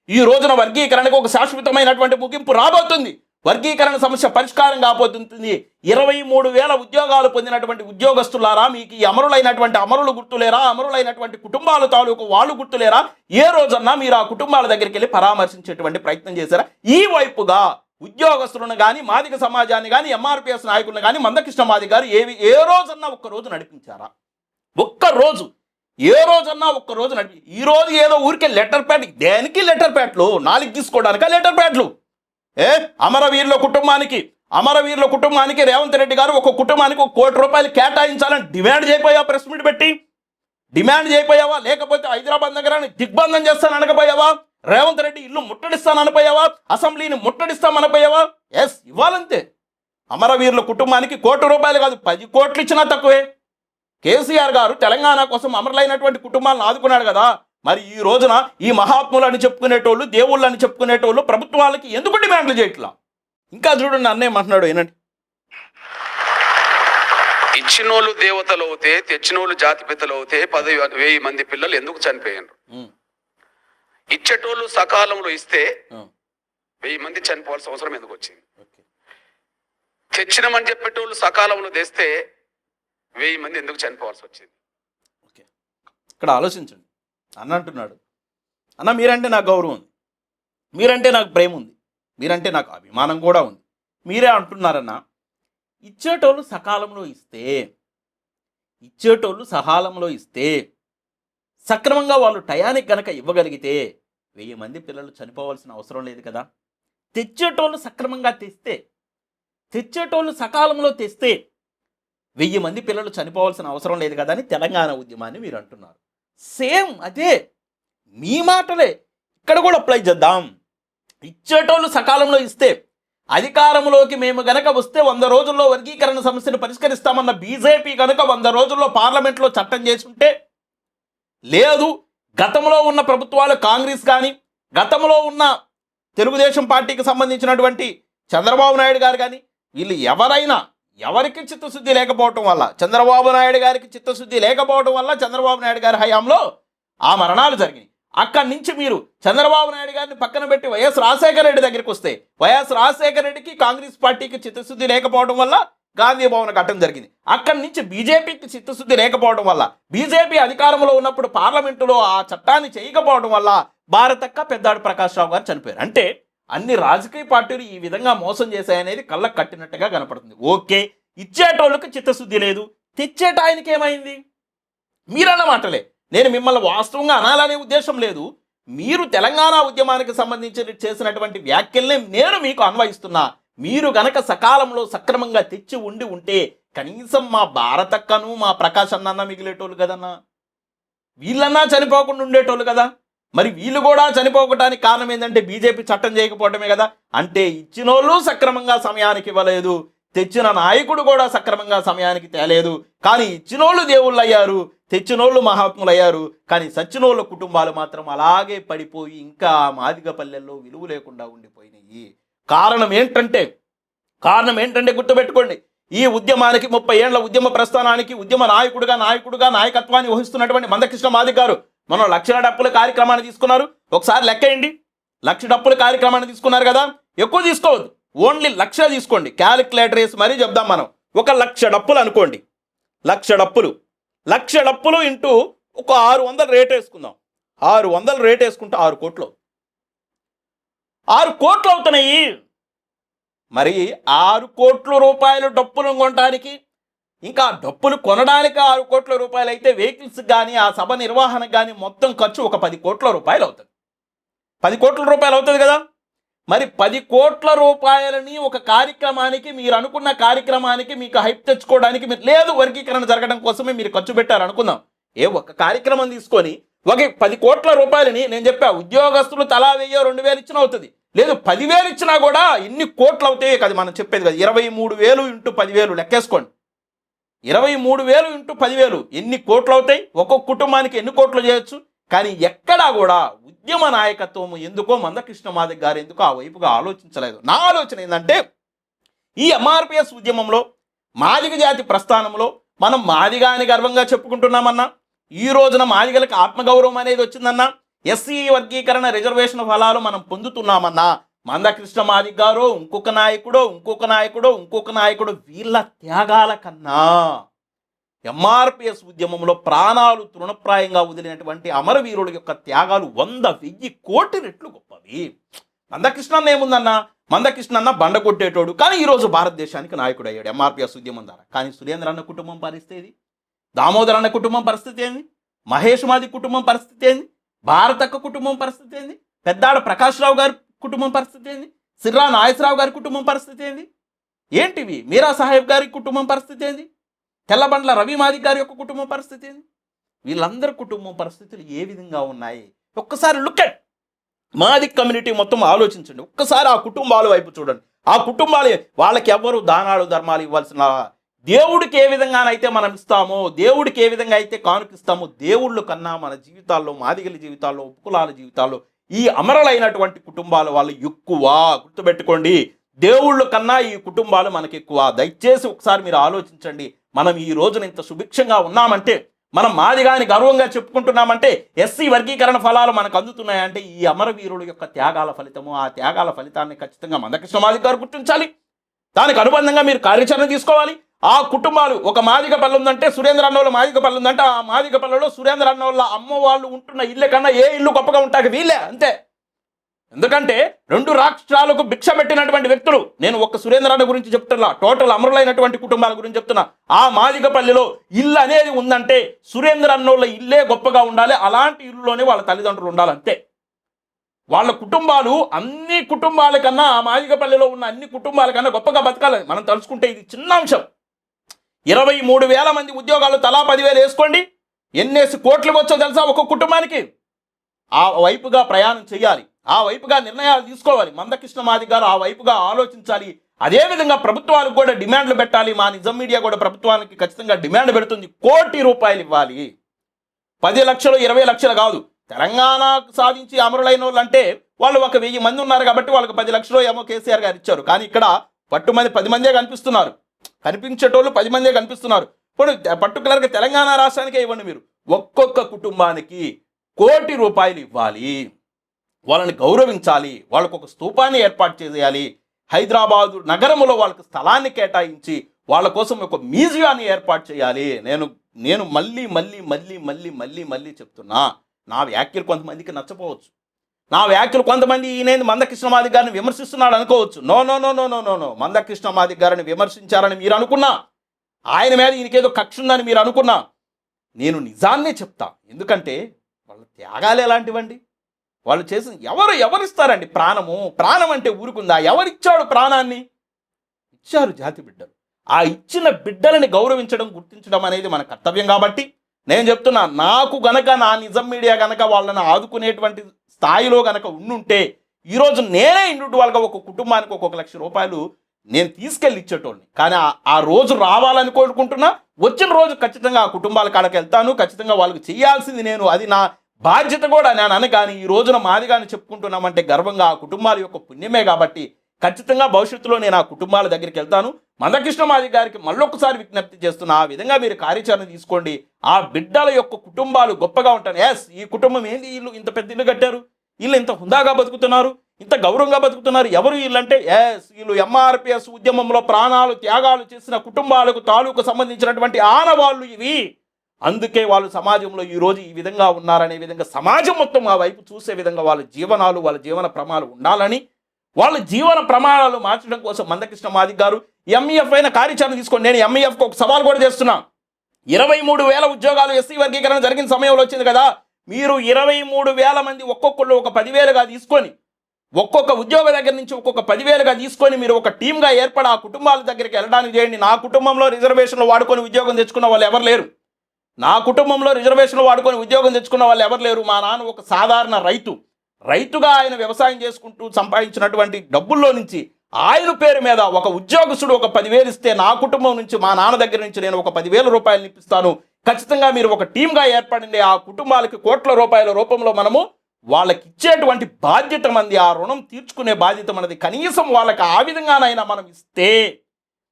ఈ రోజున వర్గీకరణకు ఒక శాశ్వతమైనటువంటి ముగింపు రాబోతుంది. వర్గీకరణ సమస్య పరిష్కారం కాబోతుంది. 23,000 ఉద్యోగాలు పొందినటువంటి ఉద్యోగస్తులారా, మీకు ఈ అమరులైనటువంటి అమరులు గుర్తులేరా? అమరులైనటువంటి కుటుంబాల తాలూకు వాళ్ళు గుర్తులేరా? ఏ రోజన్నా మీరు ఆ కుటుంబాల దగ్గరికి వెళ్ళి పరామర్శించేటువంటి ప్రయత్నం చేశారా? ఈ వైపుగా ఉద్యోగస్తులను కానీ, మాదిగ సమాజాన్ని కానీ, ఎంఆర్పిఎస్ నాయకులను కానీ మందకృష్ణ మాదిగ గారు ఏ రోజన్నా ఒక్కరోజు నడిపించారా? ఏ రోజన్నా నడిపి ఈ రోజు ఏదో ఊరికే లెటర్ ప్యాడ్, దేనికి లెటర్ ప్యాడ్లు? 4 తీసుకోవడానికా లెటర్ ప్యాడ్లు? అమరవీరుల కుటుంబానికి రేవంత్ రెడ్డి గారు ఒక కుటుంబానికి 1 కోటి రూపాయలు కేటాయించాలని డిమాండ్ చేయపోయావా? ప్రెస్ మీట్ పెట్టి డిమాండ్ చేయపోయావా? లేకపోతే హైదరాబాద్ నగరాన్ని దిగ్బంధం చేస్తాను అనకపోయావా? రేవంత్ రెడ్డి ఇల్లు ముట్టడిస్తాను అనపోయావా? అసెంబ్లీని ముట్టడిస్తామనపోయావా? ఎస్, ఇవ్వాలంతే. అమరవీరుల కుటుంబానికి 1 కోటి రూపాయలు కాదు, 10 కోట్లు ఇచ్చినా తక్కువే. కేసీఆర్ గారు తెలంగాణ కోసం అమరులైనటువంటి కుటుంబాలను ఆదుకున్నాడు కదా. మరి ఈ రోజున ఈ మహాత్ములని చెప్పుకునేటోళ్ళు, దేవుళ్ళని చెప్పుకునేటోళ్ళు ప్రభుత్వాలకి ఎందుకు డిమాండ్లు చేయట్లా? ఇంకా చూడండి, అన్నయ్య మాట్లాడు, ఏనండి. ఇచ్చినోళ్ళు దేవతలు అవుతే, తెచ్చినోళ్ళు జాతిపితలు అవుతే 10,000 మంది పిల్లలు ఎందుకు చనిపోయారు? ఇచ్చేటోళ్ళు సకాలంలో ఇస్తే 1000 మంది చనిపోవాల్సిన అవసరం ఎందుకు వచ్చింది? తెచ్చినమని చెప్పేటోళ్ళు సకాలంలో తెస్తే 1000 మంది ఎందుకు చనిపోవాల్సి వచ్చింది? ఓకే, ఇక్కడ ఆలోచించండి. అన్న అంటున్నాడు, అన్న మీరంటే నాకు గౌరవం ఉంది, మీరంటే నాకు ప్రేమ ఉంది, మీరంటే నాకు అభిమానం కూడా ఉంది. మీరే అంటున్నారన్న, ఇచ్చేటోళ్ళు సకాలంలో ఇస్తే సక్రమంగా వాళ్ళు టయానికి గనక ఇవ్వగలిగితే 1000 మంది పిల్లలు చనిపోవాల్సిన అవసరం లేదు కదా. తెచ్చేటోళ్ళు సక్రమంగా తెచ్చేటోళ్ళు సకాలంలో తెస్తే 1000 మంది పిల్లలు చనిపోవాల్సిన అవసరం లేదు కదా అని తెలంగాణ ఉద్యమాన్ని మీరు అంటున్నారు. సేమ్ అదే మీ మాటలే ఇక్కడ కూడా అప్లై చేద్దాం. ఇచ్చేటోళ్ళు సకాలంలో ఇస్తే, అధికారంలోకి మేము గనక వస్తే 100 రోజుల్లో వర్గీకరణ సమస్యను పరిష్కరిస్తామన్న బీజేపీ కనుక 100 రోజుల్లో పార్లమెంట్లో చట్టం చేసి ఉంటే లేదు గతంలో ఉన్న ప్రభుత్వాలు కాంగ్రెస్ కానీ గతంలో ఉన్న తెలుగుదేశం పార్టీకి సంబంధించినటువంటి చంద్రబాబు నాయుడు గారు కానీ వీళ్ళు ఎవరైనా ఎవరికి చిత్తశుద్ధి లేకపోవటం వల్ల చంద్రబాబు నాయుడు గారికి చిత్తశుద్ధి లేకపోవటం వల్ల చంద్రబాబు నాయుడు గారి హయాంలో ఆ మరణాలు జరిగినాయి. అక్కడి నుంచి మీరు చంద్రబాబు నాయుడు గారిని పక్కన పెట్టి వైఎస్ రాజశేఖర రెడ్డి దగ్గరికి వస్తే వైఎస్ రాజశేఖర రెడ్డికి కాంగ్రెస్ పార్టీకి చిత్తశుద్ధి లేకపోవడం వల్ల గాంధీ భవన్ కట్టడం జరిగింది. అక్కడి నుంచి బీజేపీకి చిత్తశుద్ధి లేకపోవడం వల్ల బీజేపీ అధికారంలో ఉన్నప్పుడు పార్లమెంటులో ఆ చట్టాన్ని చేయకపోవడం వల్ల భారతక్క పెద్దాడు ప్రకాష్ రావు గారు చనిపోయారు. అంటే అన్ని రాజకీయ పార్టీలు ఈ విధంగా మోసం చేశాయనేది కళ్ళకు కట్టినట్టుగా కనపడుతుంది. ఓకే, ఇచ్చేటోళ్ళకి చిత్తశుద్ధి లేదు, తెచ్చేట ఆయనకి ఏమైంది? మీరన్న మాటలే, నేను మిమ్మల్ని వాస్తవంగా అనాలనే ఉద్దేశం లేదు. మీరు తెలంగాణ ఉద్యమానికి సంబంధించి చేసినటువంటి వ్యాఖ్యల్ని నేను మీకు అన్వయిస్తున్నా. మీరు గనక సకాలంలో సక్రమంగా తెచ్చి ఉంటే కనీసం మా భారతక్కను మా ప్రకాష్ అన్న మిగిలేటోళ్ళు కదన్నా, వీళ్ళన్నా చనిపోకుండా ఉండేటోళ్ళు కదా. మరి వీళ్ళు కూడా చనిపోవడానికి కారణం ఏంటంటే బీజేపీ చట్టం చేయకపోవడమే కదా. అంటే ఇచ్చినోళ్ళు సక్రమంగా సమయానికి ఇవ్వలేదు, తెచ్చిన నాయకుడు కూడా సక్రమంగా సమయానికి తేలేదు. కానీ ఇచ్చినోళ్ళు దేవుళ్ళు అయ్యారు, తెచ్చినోళ్ళు మహాత్ములు అయ్యారు. కానీ సచ్చినోళ్ళ కుటుంబాలు మాత్రం అలాగే పడిపోయి ఇంకా మాదిగ పల్లెల్లో విలువ లేకుండా ఉండిపోయినాయి. కారణం ఏంటంటే గుర్తుపెట్టుకోండి, ఈ ఉద్యమానికి 30 ఏళ్ల ఉద్యమ ప్రస్థానానికి ఉద్యమ నాయకుడుగా నాయకత్వాన్ని వహిస్తున్నటువంటి మందకృష్ణ మాదిగ గారు మనం 1,00,000 డప్పుల కార్యక్రమాన్ని తీసుకున్నారు. ఒకసారి లెక్కేయండి, 1,00,000 డప్పుల కార్యక్రమాన్ని తీసుకున్నారు కదా. ఎక్కువ తీసుకోవద్దు, ఓన్లీ 1,00,000 తీసుకోండి. క్యాలిక్యులేటర్ వేసి మరీ చెప్దాం మనం. 1,00,000 డప్పులు అనుకోండి, 1,00,000 డప్పులు ఇంటూ ఒక 600 రేట్ వేసుకుందాం. 600 రేట్ వేసుకుంటే 6 కోట్లు అవుతున్నాయి. మరి 6 కోట్ల రూపాయలు డప్పులు కొనడానికి, ఇంకా డప్పులు కొనడానికి 6 కోట్ల రూపాయలు అయితే వెహికల్స్ కానీ ఆ సభ నిర్వహణకు కానీ మొత్తం ఖర్చు ఒక 10 కోట్ల రూపాయలు అవుతుంది. 10 కోట్ల రూపాయలు అవుతుంది కదా. మరి 10 కోట్ల రూపాయలని ఒక కార్యక్రమానికి, మీరు అనుకున్న కార్యక్రమానికి మీకు హైప్ తెచ్చుకోవడానికి మీరు లేదు వర్గీకరణ జరగడం కోసమే మీరు ఖర్చు పెట్టారు అనుకుందాం. ఒక కార్యక్రమం తీసుకొని ఒక 10 కోట్ల రూపాయలని నేను చెప్పా, ఉద్యోగస్తులు తలా 1000 2,000 ఇచ్చినా అవుతుంది, లేదు 10,000 ఇచ్చినా కూడా ఎన్ని కోట్లు అవుతాయి కదా మనం చెప్పేది కదా. 23,000 ఇంటూ 10,000 లెక్కేసుకోండి. 23,000 ఇంటూ 10,000 ఎన్ని కోట్లు అవుతాయి? ఒక్కొక్క కుటుంబానికి ఎన్ని కోట్లు చేయొచ్చు? కానీ ఎక్కడా కూడా ఉద్యమ నాయకత్వం ఎందుకో మందకృష్ణ మాదిగ గారు ఎందుకో ఆ వైపుగా ఆలోచించలేదు. నా ఆలోచన ఏంటంటే, ఈ ఎంఆర్పిఎస్ ఉద్యమంలో మాదిగ జాతి ప్రస్థానంలో మనం మాదిగా అని గర్వంగా చెప్పుకుంటున్నామన్నా, ఈ రోజున మాదిగలకు ఆత్మగౌరవం అనేది వచ్చిందన్నా, ఎస్సీ వర్గీకరణ రిజర్వేషన్ ఫలాలు మనం పొందుతున్నామన్నా, మందకృష్ణ మాదిగ గారో ఇంకొక నాయకుడో వీళ్ళ త్యాగాల కన్నా ఎంఆర్పిఎస్ ఉద్యమంలో ప్రాణాలు తృణప్రాయంగా వదిలినటువంటి అమరవీరుల యొక్క త్యాగాలు 100,000 కోటి రెట్లు గొప్పవి. మందకృష్ణ అన్న ఏముందన్నా, మందకృష్ణ అన్న బండ కొట్టేటోడు, కానీ ఈరోజు భారతదేశానికి నాయకుడు అయ్యాడు ఎంఆర్పిఎస్ ఉద్యమం ద్వారా. కానీ సురేంద్ర అన్న కుటుంబం పరిస్థితి ఏంది? దామోదర్ అన్న కుటుంబం పరిస్థితి ఏంది? మహేష్ మాది కుటుంబం పరిస్థితి ఏంది? భారతక్క కుటుంబం పరిస్థితి ఏంది? పెద్దాడ ప్రకాష్ రావు గారి కుటుంబం పరిస్థితి ఏంది? సిర్రా నాగేశ్వరరావు గారి కుటుంబం పరిస్థితి ఏంది? ఏంటివి? మీరా సాహెబ్ గారి కుటుంబం పరిస్థితి ఏంది? తెల్లబండ్ల రవి మాదిగ గారి యొక్క కుటుంబం పరిస్థితి ఏంది? వీళ్ళందరి కుటుంబం పరిస్థితులు ఏ విధంగా ఉన్నాయి? ఒక్కసారి లుక్ అట్ మాదిగ కమ్యూనిటీ మొత్తం ఆలోచించండి. ఒక్కసారి ఆ కుటుంబాల వైపు చూడండి. ఆ కుటుంబాలు వాళ్ళకి ఎవ్వరు దానాలు ధర్మాలు ఇవ్వాల్సిన, దేవుడికి ఏ విధంగానైతే మనం ఇస్తామో, దేవుడికి ఏ విధంగా అయితే కానుకిస్తామో, దేవుళ్ళు కన్నా మన జీవితాల్లో, మాదిగల జీవితాల్లో, ఉపకులాల జీవితాల్లో ఈ అమరులైనటువంటి కుటుంబాల వాళ్ళు ఎక్కువ. గుర్తుపెట్టుకోండి, దేవుళ్ళు కన్నా ఈ కుటుంబాలు మనకి ఎక్కువ. దయచేసి ఒకసారి మీరు ఆలోచించండి. మనం ఈ రోజున ఇంత సుభిక్షంగా ఉన్నామంటే, మనం మాదిగాని గర్వంగా చెప్పుకుంటున్నామంటే, ఎస్సీ వర్గీకరణ ఫలాలు మనకు అందుతున్నాయంటే ఈ అమరవీరుల యొక్క త్యాగాల ఫలితము. ఆ త్యాగాల ఫలితాన్ని ఖచ్చితంగా మందకృష్ణ మాదిగ గారు గుర్తించాలి. దానికి అనుబంధంగా మీరు కార్యాచరణ తీసుకోవాలి. ఆ కుటుంబాలు, ఒక మాదిగ పల్లె ఉందంటే సురేంద్ర అన్నోళ్ళ మాదిగ పల్లె ఉందంటే ఆ మాదిగ పల్లెలో సురేంద్ర అన్నోళ్ళ అమ్మ వాళ్ళు ఉంటున్న ఇళ్ళ కన్నా ఏ ఇల్లు గొప్పగా ఉంటాక వీళ్ళే అంతే. ఎందుకంటే 2 రాష్ట్రాలకు భిక్ష పెట్టినటువంటి వ్యక్తులు. నేను ఒక్క సురేంద్ర అన్న గురించి చెప్తున్నా, టోటల్ అమరులైనటువంటి కుటుంబాల గురించి చెప్తున్నా. ఆ మాదిగ పల్లెలో ఇల్లు అనేది ఉందంటే సురేంద్ర అన్నోళ్ళ ఇల్లే గొప్పగా ఉండాలి. అలాంటి ఇల్లులోనే వాళ్ళ తల్లిదండ్రులు ఉండాలంతే. వాళ్ళ కుటుంబాలు అన్ని కుటుంబాల కన్నా, ఆ మాదిగ పల్లెలో ఉన్న అన్ని కుటుంబాల కన్నా గొప్పగా బతకాలి. మనం తలుచుకుంటే ఇది చిన్న అంశం. 23,000 మంది ఉద్యోగాలు తలా 10,000 వేసుకోండి, ఎన్నేసి కోట్లు వచ్చో తెలుసా ఒక్కొక్క కుటుంబానికి. ఆ వైపుగా ప్రయాణం చేయాలి, ఆ వైపుగా నిర్ణయాలు తీసుకోవాలి. మందకృష్ణ మాదిగ గారు ఆ వైపుగా ఆలోచించాలి. అదేవిధంగా ప్రభుత్వాలకు కూడా డిమాండ్లు పెట్టాలి. మా నిజం మీడియా కూడా ప్రభుత్వానికి ఖచ్చితంగా డిమాండ్ పెడుతుంది. 1 కోటి రూపాయలు ఇవ్వాలి. 10 లక్షలు 20 లక్షలు కాదు. తెలంగాణ సాధించి అమరులైన వాళ్ళు అంటే వాళ్ళు ఒక 1000 మంది ఉన్నారు కాబట్టి వాళ్ళకి 10 లక్షలు ఏమో కేసీఆర్ గారు ఇచ్చారు. కానీ ఇక్కడ పట్టుమంది 10 మందే కనిపిస్తున్నారు, కనిపించేటోళ్ళు 10 మందే కనిపిస్తున్నారు. ఇప్పుడు పర్టికులర్గా తెలంగాణ రాష్ట్రానికే ఇవ్వండి, మీరు ఒక్కొక్క కుటుంబానికి ₹1 కోటి ఇవ్వాలి, వాళ్ళని గౌరవించాలి, వాళ్ళకు ఒక స్తూపాన్ని ఏర్పాటు చేయాలి, హైదరాబాదు నగరంలో వాళ్ళకి స్థలాన్ని కేటాయించి వాళ్ళ కోసం ఒక మ్యూజియాన్ని ఏర్పాటు చేయాలి. నేను మళ్ళీ చెప్తున్నా, నా వ్యాఖ్యలు కొంతమందికి నచ్చపోవచ్చు, నా వ్యాఖ్యలు కొంతమంది ఈయన మందకృష్ణ మాదిగ గారిని విమర్శిస్తున్నాడు అనుకోవచ్చు. No no no no no no no Mandakrishna Madiga గారిని విమర్శించారని మీరు అనుకున్నా, ఆయన మీద ఈయనకేదో కక్ష ఉందని మీరు అనుకున్నా, నేను నిజాన్నే చెప్తా. ఎందుకంటే వాళ్ళ త్యాగాలు ఎలాంటివండి, వాళ్ళు చేసిన ఎవరిస్తారండి ప్రాణం అంటే ఊరుకుందా? ఎవరిచ్చాడు ప్రాణాన్ని? ఇచ్చారు జాతి బిడ్డలు. ఆ ఇచ్చిన బిడ్డలని గౌరవించడం, గుర్తించడం అనేది మన కర్తవ్యం. కాబట్టి నేను చెప్తున్నా, నాకు గనక నా నిజం మీడియా గనక వాళ్ళని ఆదుకునేటువంటి స్థాయిలో గనక ఉండుంటే ఈరోజు నేనే ఇండివిజువల్గా ఒక కుటుంబానికి ₹1 లక్ష నేను తీసుకెళ్ళి ఇచ్చేటోళ్ళని. కానీ ఆ రోజు రావాలని కోరుకుంటున్నా. వచ్చిన రోజు ఖచ్చితంగా ఆ కుటుంబాల కాడకి వెళ్తాను, ఖచ్చితంగా వాళ్ళకి చేయాల్సింది నేను, అది నా బాధ్యత కూడా నేను కానీ ఈ రోజున మాదిగాని చెప్పుకుంటున్నామంటే గర్వంగా ఆ కుటుంబాల యొక్క పుణ్యమే. కాబట్టి ఖచ్చితంగా భవిష్యత్తులో నేను ఆ కుటుంబాల దగ్గరికి వెళ్తాను. మందకృష్ణ మాదిగ గారికి మళ్ళొకసారి విజ్ఞప్తి చేస్తున్నా, ఆ విధంగా మీరు కార్యాచరణ తీసుకోండి. ఆ బిడ్డల యొక్క కుటుంబాలు గొప్పగా ఉంటాను. ఈ కుటుంబం ఏంది, వీళ్ళు ఇంత పెద్ద ఇల్లు కట్టారు, వీళ్ళు ఇంత హుందాగా బతుకుతున్నారు, ఇంత గౌరవంగా బతుకుతున్నారు, ఎవరు వీళ్ళంటే వీళ్ళు ఎంఆర్పిఎస్ ఉద్యమంలో ప్రాణాలు త్యాగాలు చేసిన కుటుంబాలకు తాలూకు సంబంధించినటువంటి ఆనవాళ్ళు ఇవి. అందుకే వాళ్ళు సమాజంలో ఈరోజు ఈ విధంగా ఉన్నారనే విధంగా సమాజం మొత్తం ఆ వైపు చూసే విధంగా వాళ్ళ జీవనాలు, వాళ్ళ జీవన ప్రమాణాలు ఉండాలని, వాళ్ళ జీవన ప్రమాణాలు మార్చడం కోసం మందకృష్ణ మాదిగ గారు ఎంఈఎఫ్ అయిన కార్యాచరణ తీసుకోండి. నేను ఎంఈఎఫ్కి ఒక సవాల్ కూడా చేస్తున్నా. 23,000 ఉద్యోగాలు ఎస్సీ వర్గీకరణ జరిగిన సమయంలో వచ్చింది కదా, మీరు 23,000 మంది ఒక్కొక్కళ్ళు ఒక 10,000గా తీసుకొని, ఒక్కొక్క ఉద్యోగ దగ్గర నుంచి ఒక్కొక్క 10,000గా తీసుకొని మీరు ఒక టీమ్గా ఏర్పడి ఆ కుటుంబాల దగ్గరికి వెళ్ళడానికి చేయండి. నా కుటుంబంలో రిజర్వేషన్లు వాడుకొని ఉద్యోగం తెచ్చుకున్న వాళ్ళు ఎవరు లేరు, నా కుటుంబంలో రిజర్వేషన్లు వాడుకొని ఉద్యోగం తెచ్చుకున్న వాళ్ళు ఎవరు లేరు. మా నాన్న ఒక సాధారణ రైతుగా ఆయన వ్యవసాయం చేసుకుంటూ సంపాదించినటువంటి డబ్బుల్లో నుంచి ఆయన పేరు మీద ఒక ఉద్యోగస్తుడు ఒక 10,000 ఇస్తే నా కుటుంబం నుంచి, మా నాన్న దగ్గర నుంచి నేను ఒక 10,000 ఇప్పిస్తాను. ఖచ్చితంగా మీరు ఒక టీమ్గా ఏర్పడండి. ఆ కుటుంబాలకి ₹1,00,00,000 రూపంలో మనము వాళ్ళకి ఇచ్చేటువంటి బాధ్యత మంది, ఆ రుణం తీర్చుకునే బాధ్యత మనది. కనీసం వాళ్ళకి ఆ విధంగానైనా మనం ఇస్తే,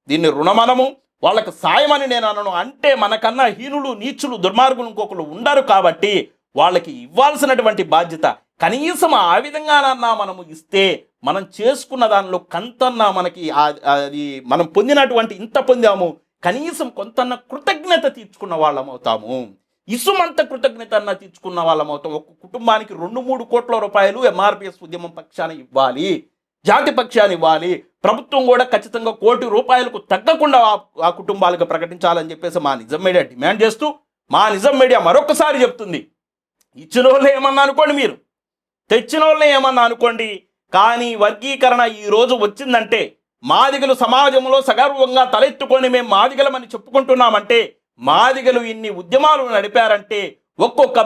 దీన్ని రుణమనము వాళ్ళకి సాయమని నేను అనను. అంటే మనకన్నా హీనులు, నీచులు, దుర్మార్గులు ఇంకొకరు ఉండరు. కాబట్టి వాళ్ళకి ఇవ్వాల్సినటువంటి బాధ్యత కనీసం ఆ విధంగానన్నా మనము ఇస్తే, మనం చేసుకున్న దానిలో కంతన్నా మనకి అది మనం పొందినటువంటి ఇంత పొందాము, కనీసం కొంతన్న కృతజ్ఞత తీర్చుకున్న వాళ్ళం అవుతాము. ఇసుమంత కృతజ్ఞత అన్న తీర్చుకున్న వాళ్ళం అవుతాం. ఒక కుటుంబానికి ₹2-3 కోట్ల ఎంఆర్పిఎస్ ఉద్యమం పక్షాన ఇవ్వాలి, జాతి పక్షాన్ని ఇవ్వాలి. ప్రభుత్వం కూడా ఖచ్చితంగా ₹1,00,00,000 తగ్గకుండా ఆ కుటుంబాలకు ప్రకటించాలని చెప్పేసి మా నిజం మీడియా డిమాండ్ చేస్తూ, మా నిజం మీడియా మరొకసారి చెప్తుంది, ఇచ్చిన వాళ్ళే ఏమన్నా అనుకోండి, మీరు తెచ్చిన వాళ్ళే ఏమన్నా అనుకోండి, కానీ వర్గీకరణ ఈ రోజు వచ్చిందంటే మాదిగలు సమాజంలో సగర్వంగా తలెత్తుకొని మేము మాదిగలమని చెప్పుకుంటున్నామంటే, మాదిగలు ఇన్ని ఉద్యమాలు నడిపారంటే ఒక్కొక్క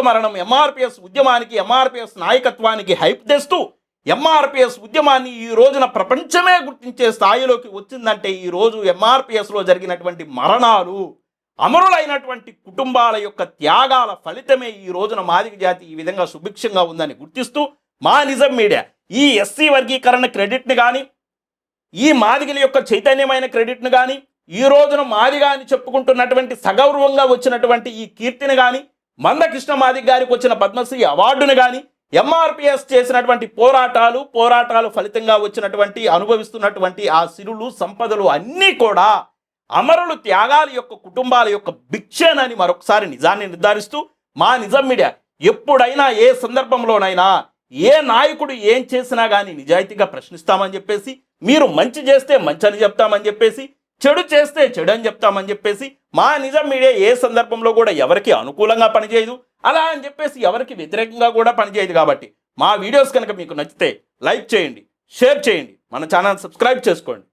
మరణం ఎంఆర్పిఎస్ ఉద్యమానికి, ఎంఆర్పిఎస్ నాయకత్వానికి హైప్ తెస్తూ ఎంఆర్పిఎస్ ఉద్యమాన్ని ఈ రోజున ప్రపంచమే గుర్తించే స్థాయిలోకి వచ్చిందంటే, ఈ రోజు ఎంఆర్పిఎస్లో జరిగినటువంటి మరణాలు, అమరులైనటువంటి కుటుంబాల యొక్క త్యాగాల ఫలితమే ఈ రోజున మాదిగ జాతి ఈ విధంగా సుభిక్షంగా ఉందని గుర్తిస్తూ, మా నిజం మీడియా ఈ ఎస్సీ వర్గీకరణ క్రెడిట్ని కానీ, ఈ మాదిగల యొక్క చైతన్యమైన క్రెడిట్ని కానీ, ఈ రోజున మాదిగా అని చెప్పుకుంటున్నటువంటి సగౌరవంగా వచ్చినటువంటి ఈ కీర్తిని కానీ, మందకృష్ణ మాదిగ గారికి వచ్చిన పద్మశ్రీ అవార్డుని కానీ, ఎంఆర్పిఎస్ చేసినటువంటి పోరాటాలు ఫలితంగా వచ్చినటువంటి అనుభవిస్తున్నటువంటి ఆ సిరులు, సంపదలు అన్నీ కూడా అమరులు త్యాగాల యొక్క కుటుంబాల యొక్క భిక్షేనని మరొకసారి నిజాన్ని నిర్ధారిస్తూ, మా నిజం మీడియా ఎప్పుడైనా ఏ సందర్భంలోనైనా ఏ నాయకుడు ఏం చేసినా కానీ నిజాయితీగా ప్రశ్నిస్తామని చెప్పేసి, మీరు మంచి చేస్తే మంచి అని చెప్తామని చెప్పేసి, చెడు చేస్తే చెడు అని చెప్తామని చెప్పేసి, మా నిజం మీడియా ఏ సందర్భంలో కూడా ఎవరికి అనుకూలంగా పనిచేయదు, అలా అని చెప్పేసి ఎవరికి వ్యతిరేకంగా కూడా పనిచేయదు. కాబట్టి మా వీడియోస్ కనుక మీకు నచ్చితే లైక్ చేయండి, షేర్ చేయండి, మన ఛానల్ సబ్స్క్రైబ్ చేసుకోండి.